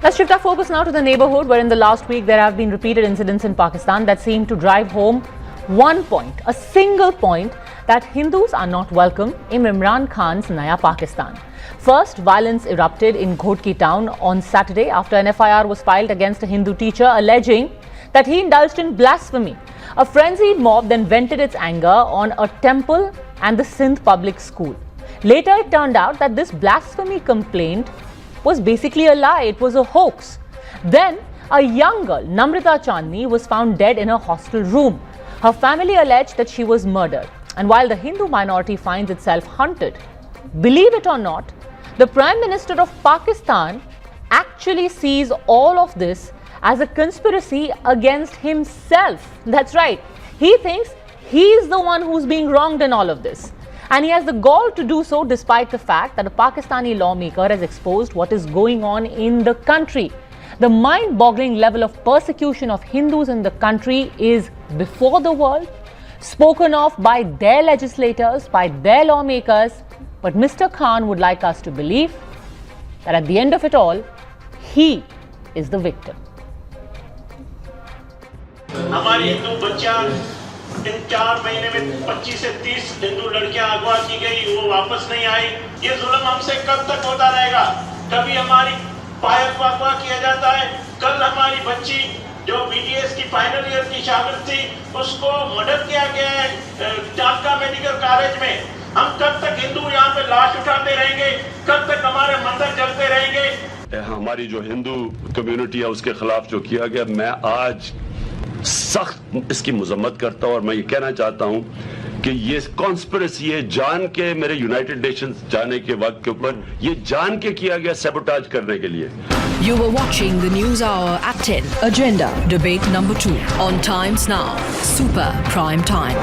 Let's shift our focus now to the neighborhood, where in the last week there have been repeated incidents in Pakistan that seem to drive home one point, a single point, that Hindus are not welcome in Imran Khan's Naya Pakistan. First, violence erupted in Ghodki town on Saturday after an FIR was filed against a Hindu teacher alleging that he indulged in blasphemy. A frenzied mob then vented its anger on a temple and the Sindh public school. Later, it turned out that this blasphemy complaint was basically a lie. It was a hoax. Then, a young girl, Namrata Chandni, was found dead in her hostel room. Her family alleged that she was murdered. And while the Hindu minority finds itself hunted, believe it or not, the Prime Minister of Pakistan actually sees all of this as a conspiracy against himself. That's right. He thinks he's the one who's being wronged in all of this. And he has the gall to do so despite the fact that a Pakistani lawmaker has exposed what is going on in the country. The mind-boggling level of persecution of Hindus in the country is before the world, spoken of by their legislators, by their lawmakers. But Mr. Khan would like us to believe that at the end of it all, he is the victim. हमारी हिंदू बच्चा इन 4 महीने में 25 से 30 हिंदू लड़कियां अगवा की गई, वो वापस नहीं आई। ये जुल्म हमसे कब तक होता रहेगा? कभी हमारी पायक को अगवा किया जाता है, कल हमारी बच्ची जो बीटीएस की फाइनल ईयर की शागिर्द थी उसको मर्डर किया गया है टाटा मेडिकल कॉलेज में। हम कब तक हिंदू यहाँ पे लाश उठाते रहेंगे? कब तक हमारे मंदिर जलते रहेंगे? हमारी जो हिंदू कम्युनिटी है उसके खिलाफ जो किया गया, मैं आज सख्त इसकी मजम्मत करता हूं और मैं ये कहना चाहता हूं कि ये कॉन्स्पिरेसी है, जान के मेरे यूनाइटेड नेशंस जाने के वक्त के ऊपर ये जान के किया गया सैबोटाज करने के लिए। You were watching the News Hour at 10. Agenda debate number 2 on Times Now, Super Prime Time.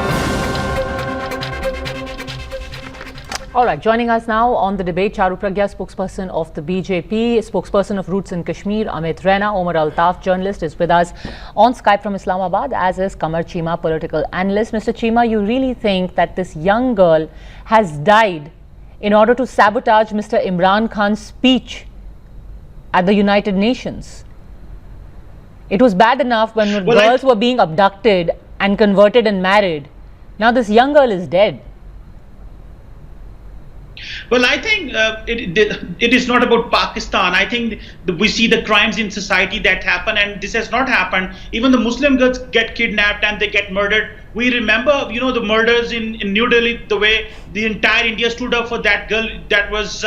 All right, joining us now on the debate, Charu Pragya, spokesperson of the BJP, spokesperson of Roots in Kashmir, Amit Raina, Omar Altaf, journalist, is with us on Skype from Islamabad, as is Kamar Cheema, political analyst. Mr. Cheema, you really think that this young girl has died in order to sabotage Mr. Imran Khan's speech at the United Nations? It was bad enough when girls were being abducted and converted and married. Now this young girl is dead. Well, I think it is not about Pakistan. I think we see the crimes in society that happen, and this has not happened. Even the Muslim girls get kidnapped and they get murdered. We remember, the murders in New Delhi, the way the entire India stood up for that girl that was,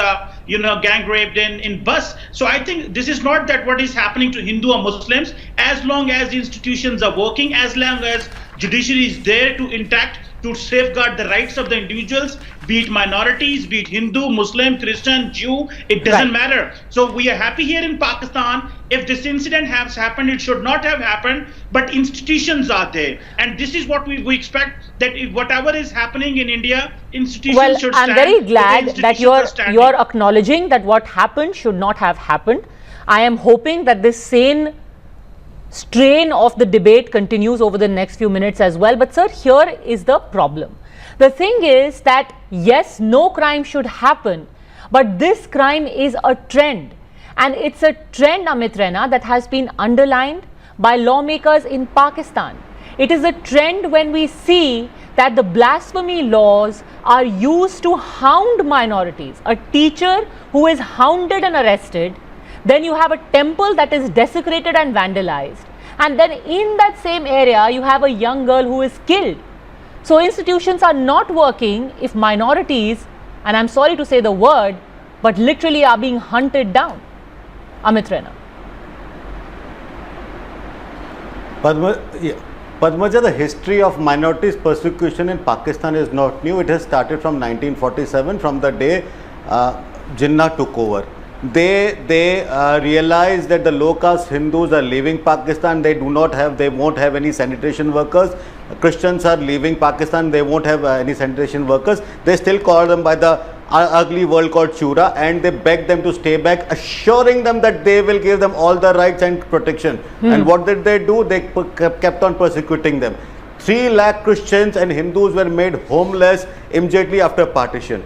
gang raped in bus. So I think this is not that what is happening to Hindu or Muslims. As long as the institutions are working, as long as judiciary is there to intact, to safeguard the rights of the individuals, be it minorities, be it Hindu, Muslim, Christian, Jew, it doesn't matter. So we are happy here in Pakistan. If this incident has happened, it should not have happened, but institutions are there. And this is what we expect, that if whatever is happening in India, institutions should stand. I'm very glad that you're acknowledging that what happened should not have happened. I am hoping that this sane strain of the debate continues over the next few minutes as well. But sir, here is the problem. The thing is that yes, no crime should happen, but this crime is a trend, and it's a trend, Amit Raina, that has been underlined by lawmakers in Pakistan. It is a trend when we see that the blasphemy laws are used to hound minorities. A teacher who is hounded and arrested, then you have a temple that is desecrated and vandalized, and then in that same area you have a young girl who is killed. So institutions are not working if minorities, and I'm sorry to say the word, but literally are being hunted down. Amit Raina. Padmaja, the history of minorities persecution in Pakistan is not new. It has started from 1947, from the day Jinnah took over. They realized that the low caste Hindus are leaving Pakistan. They won't have any sanitation workers. Christians are leaving Pakistan. They won't have any sanitation workers. They still call them by the ugly word called Shura, and they beg them to stay back, assuring them that they will give them all the rights and protection. And what did they do? They kept on persecuting them. 3 lakh Christians and Hindus were made homeless immediately after partition.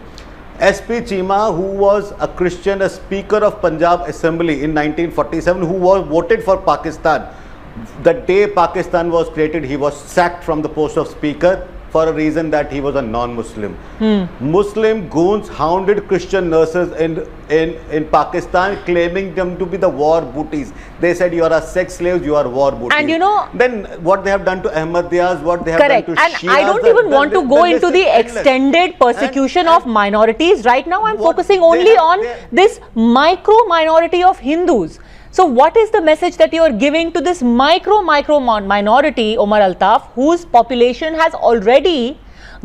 SP Chima, who was a Christian, a speaker of Punjab Assembly in 1947, who was voted for Pakistan. The day Pakistan was created, he was sacked from the post of speaker for a reason that he was a non-Muslim. Muslim goons hounded Christian nurses in Pakistan, claiming them to be the war booties. They said, you are a sex slaves, you are war booties. And you know, then what they have done to Ahmadiyas, what they have correct. done to And Shias, I don't even want to go into the extended persecution of minorities. Right now I'm focusing only on this micro minority of Hindus. So what is the message that you are giving to this micro minority, Omar Altaf, whose population has already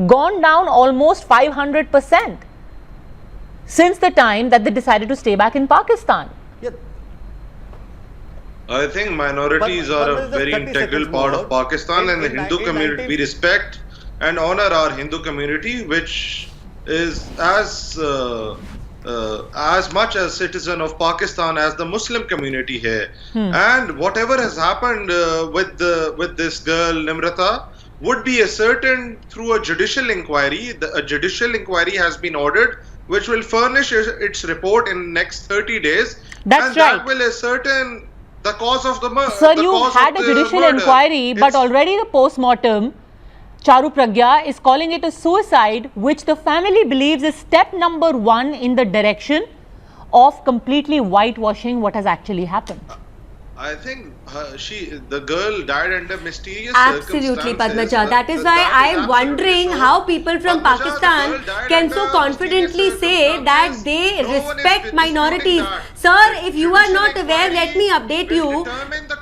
gone down almost 500% since the time that they decided to stay back in Pakistan? Yeah. I think minorities are a very integral part of Pakistan, and the Hindu community. We respect and honor our Hindu community, which is as much a citizen of Pakistan as the Muslim community here. And whatever has happened with this girl Nimrata would be ascertained through a judicial inquiry. A judicial inquiry has been ordered, which will furnish its report in next 30 days. That's right. That will ascertain the cause of the murder. Sir, you had a judicial inquiry, but already the post-mortem, Charu Pragya is calling it a suicide, which the family believes is step number 1 in the direction of completely whitewashing what has actually happened. I think the girl died under mysterious Absolutely, circumstances. Padmaja. That is why I am wondering how people from Pakistan can so confidently say that they respect minorities. Sir, if you are not aware, let me update you.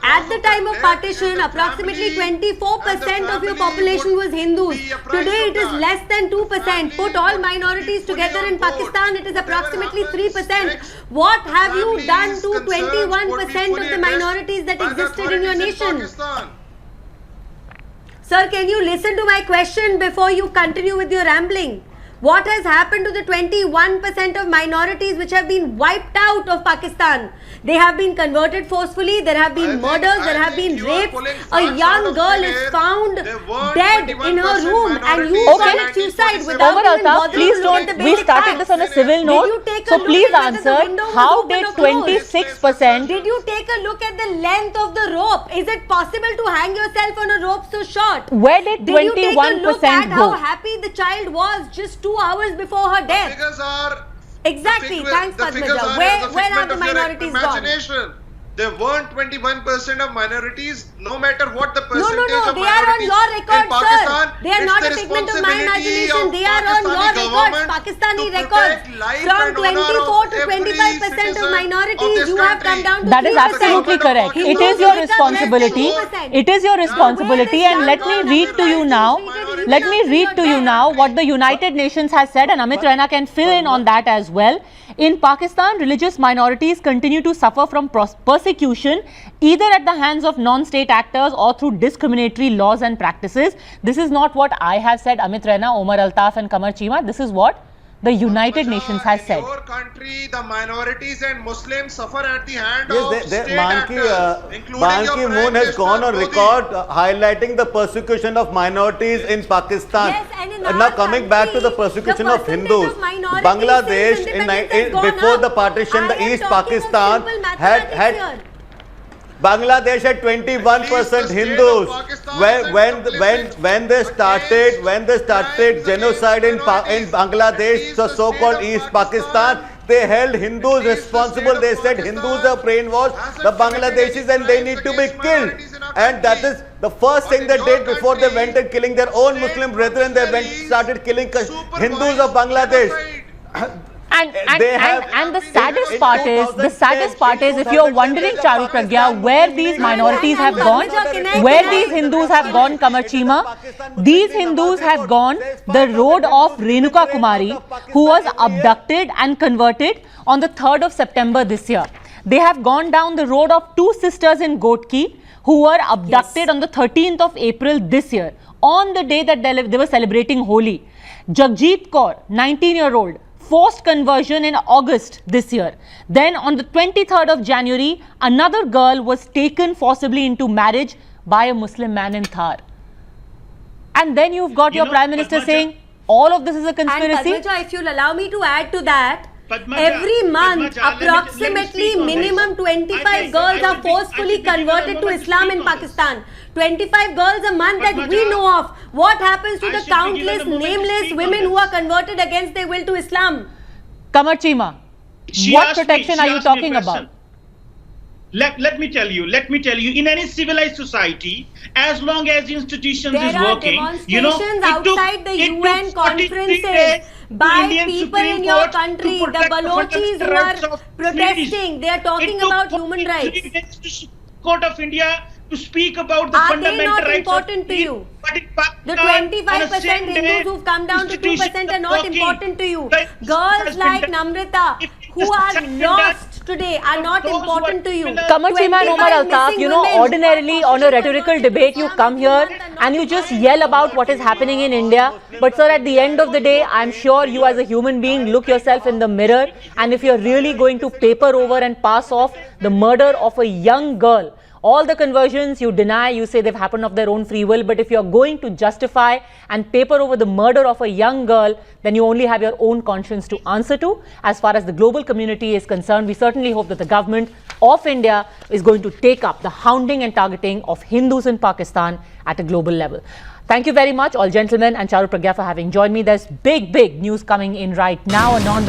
At the time of partition, approximately 24% of your population was Hindus. Today it is less than 2%. Put all minorities together in Pakistan, it is approximately 3%. What have you done to 21% of the minorities that existed in your nation? Sir, can you listen to my question before you continue with your rambling? What has happened to the 21% of minorities which have been wiped out of Pakistan? They have been converted forcefully, there have been murders, there have been rapes. A young girl is found dead in her room and you commit suicide without even bothering please to look at don't, the we basic started facts. this on a civil note, so please answer, how did 26%... Did you take a look at the length of the rope? Is it possible to hang yourself on a rope so short? Where did 21% Did you take a look at how go? happy the child was just 2 hours before her death? Figures are Exactly. Thanks, Padmaja. Where are the minorities gone? There weren't 21% of minorities, no matter what the percentage No, of they are on minorities your record, in Pakistan. sir. They are not a figment of my imagination. They are on your records, Pakistani records. From 24 to 25% of minorities, you have come down to 3%. That is absolutely correct. It is your responsibility. It is your responsibility, and let me read to you now. Let me read to you now what the United Nations has said, and Amit Raina can fill in on that as well. In Pakistan, religious minorities continue to suffer from persecution either at the hands of non-state actors or through discriminatory laws and practices. This is not what I have said, Amit Raina, Omar Altaf and Qamar Cheema. This is what the United Nations has said. In your country, the minorities and Muslims suffer at the hand Yes, of state actors, including Ban your Ki-moon Prime has gone on Minister record Modi. highlighting the persecution of minorities in Pakistan. Yes, and in Now our coming back to the country, persecution the of percentage Hindus, of minorities Bangladesh since independence has gone before up. the partition, I the am East talking of Pakistan simple had mathematics here. Bangladesh had 21% Hindus. When they started genocide in Bangladesh, the so-called East Pakistan, they held Hindus responsible. They said Hindus have brainwashed the Bangladeshis and they need to be killed. And that is the first thing they did before they went and killing their own Muslim brethren. They started killing Hindus of Bangladesh. And the saddest part is, if you're wondering, Charu Pragya, where these minorities have gone, where these Hindus have gone, Qamar Cheema, these Hindus have gone the road of Renuka Kumari, who was abducted and converted on the 3rd of September this year. They have gone down the road of 2 sisters in Gotki, who were abducted on the 13th of April this year, on the day that they were celebrating Holi. Jagjit Kaur, 19-year-old, forced conversion in August this year. Then on the 23rd of January, another girl was taken forcibly into marriage by a Muslim man in Thar. And then you've got your Prime Minister saying, all of this is a conspiracy? And Padmaja, if you'll allow me to add to that, Padmaja, every month Padmaja, let me approximately speak on this. minimum 25 girls are forcefully converted to Islam in Pakistan. 25 girls a month that we Padmaja, know of. What happens to I the should be given countless a moment to nameless speak on women who this. are converted against their will to Islam? Kamar Chima, She what asked me- protection she are you asked me a talking question. about? Let me tell you, in any civilized society, as long as institutions There is are working, demonstrations it took- outside the it took UN 43 conferences days by to Indian people Supreme in your Court to country, the protect Balochis who rights are of protesting. They are talking It took about human 43 rights. days to Supreme Court of India to speak about the Are they fundamental not rights important of to you? But in The Pakistan, 25% on a same day, Hindus who've come down to 2% institutions are not working. important to you. The Girls has been like done. Namrata, If who justice are has been lost done, today, are not those who are important to you. criminals- Kamar Chima and Omar 25 Altaf, missing you know, women. ordinarily on a rhetorical debate, you come here and you just yell about what is happening in India. But sir, at the end of the day, I'm sure you as a human being look yourself in the mirror, and if you're really going to paper over and pass off the murder of a young girl, all the conversions you deny, you say they've happened of their own free will. But if you're going to justify and paper over the murder of a young girl, then you only have your own conscience to answer to. As far as the global community is concerned, we certainly hope that the government of India is going to take up the hounding and targeting of Hindus in Pakistan at a global level. Thank you very much, all gentlemen and Charu Pragya, for having joined me. There's big news coming in right now. A non